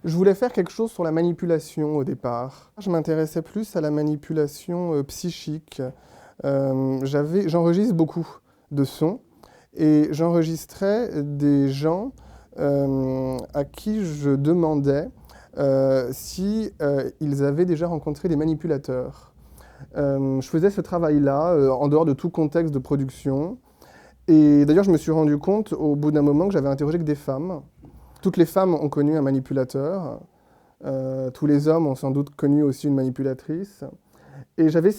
Je voulais faire quelque chose sur la manipulation au départ. Je m'intéressais plus à la manipulation psychique. J'enregistre beaucoup de sons et j'enregistrais des gens à qui je demandais si ils avaient déjà rencontré des manipulateurs. Je faisais ce travail-là en dehors de tout contexte de production. Et d'ailleurs, je me suis rendu compte au bout d'un moment que j'avais interrogé que des femmes. Toutes les femmes ont connu un manipulateur. Tous les hommes ont sans doute connu aussi une manipulatrice. Et j'avais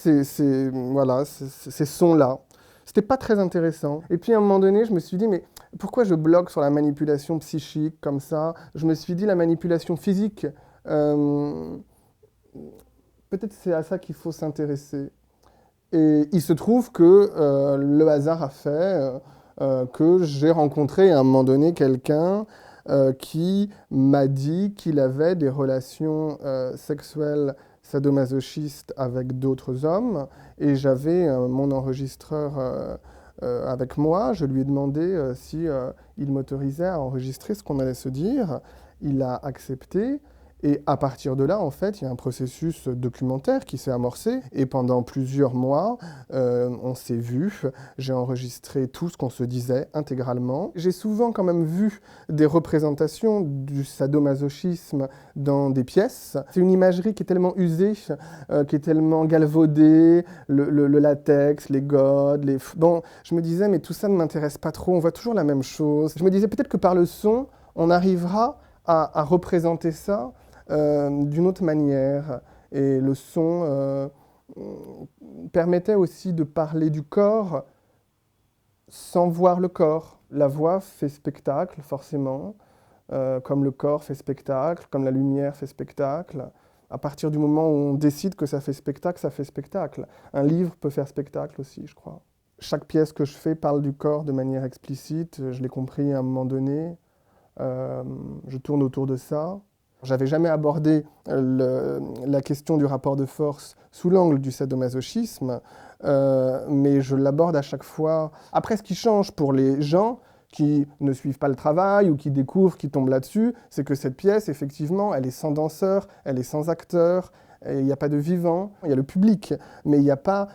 voilà, ces sons-là. C'était pas très intéressant. Et puis à un moment donné, je me suis dit, mais pourquoi je bloque sur la manipulation psychique comme ça? Je me suis dit, la manipulation physique, euh, peut-être c'est à ça qu'il faut s'intéresser. Et il se trouve que le hasard a fait que j'ai rencontré à un moment donné quelqu'un qui m'a dit qu'il avait des relations sexuelles sadomasochistes avec d'autres hommes. Et j'avais mon enregistreur avec moi. Je lui ai demandé si il m'autorisait à enregistrer ce qu'on allait se dire. Il a accepté. Et à partir de là, en fait, il y a un processus documentaire qui s'est amorcé. Et pendant plusieurs mois, on s'est vu. J'ai enregistré tout ce qu'on se disait intégralement. J'ai souvent quand même vu des représentations du sadomasochisme dans des pièces. C'est une imagerie qui est tellement usée, qui est tellement galvaudée, le latex, les godes, les... Bon, je me disais, mais tout ça ne m'intéresse pas trop, on voit toujours la même chose. Je me disais peut-être que par le son, on arrivera à représenter ça d'une autre manière. Et le son permettait aussi de parler du corps sans voir le corps. La voix fait spectacle, forcément, comme le corps fait spectacle, comme la lumière fait spectacle. À partir du moment où on décide que ça fait spectacle, ça fait spectacle. Un livre peut faire spectacle aussi, je crois. Chaque pièce que je fais parle du corps de manière explicite, je l'ai compris à un moment donné. Je tourne autour de ça. J'avais jamais abordé la question du rapport de force sous l'angle du sadomasochisme, mais je l'aborde à chaque fois. Après, ce qui change pour les gens qui ne suivent pas le travail ou qui découvrent, qui tombent là-dessus, c'est que cette pièce, effectivement, elle est sans danseur, elle est sans acteur, il n'y a pas de vivant, il y a le public, mais il n'y a pas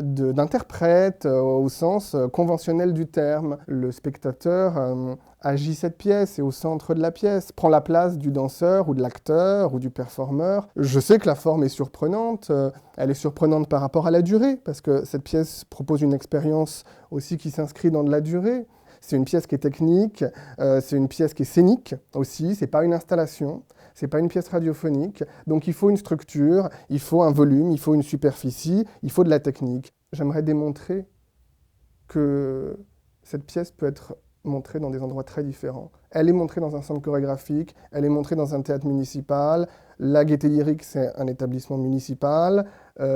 d'interprète au sens conventionnel du terme. Le spectateur agit cette pièce, est au centre de la pièce, prend la place du danseur ou de l'acteur ou du performeur. Je sais que la forme est surprenante, elle est surprenante par rapport à la durée, parce que cette pièce propose une expérience aussi qui s'inscrit dans de la durée. C'est une pièce qui est technique, c'est une pièce qui est scénique aussi, c'est pas une installation. C'est pas une pièce radiophonique, donc il faut une structure, il faut un volume, il faut une superficie, il faut de la technique. J'aimerais démontrer que cette pièce peut être montrée dans des endroits très différents. Elle est montrée dans un centre chorégraphique, elle est montrée dans un théâtre municipal, la Gaîté Lyrique, c'est un établissement municipal,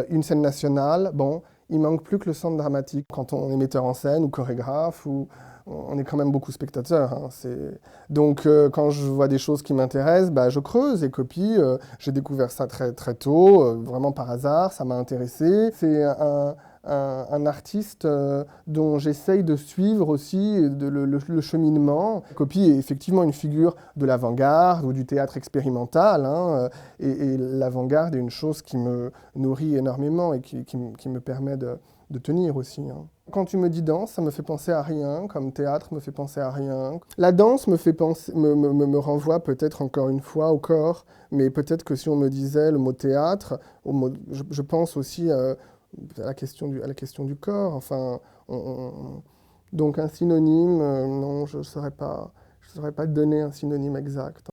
une scène nationale, bon, il manque plus que le centre dramatique. Quand on est metteur en scène ou chorégraphe, on est quand même beaucoup spectateur. Hein, donc quand je vois des choses qui m'intéressent, bah, je creuse et copie. J'ai découvert ça très, très tôt, vraiment par hasard, ça m'a intéressé. C'est un artiste dont j'essaye de suivre aussi le cheminement. Copie est effectivement une figure de l'avant-garde ou du théâtre expérimental. Hein, et l'avant-garde est une chose qui me nourrit énormément et qui me permet de tenir aussi. Hein. Quand tu me dis danse, ça me fait penser à rien, comme théâtre me fait penser à rien. La danse me fait penser, me renvoie peut-être encore une fois au corps, mais peut-être que si on me disait le mot théâtre, je pense aussi à la question du corps. Enfin, donc un synonyme, non, je ne saurais pas donner un synonyme exact.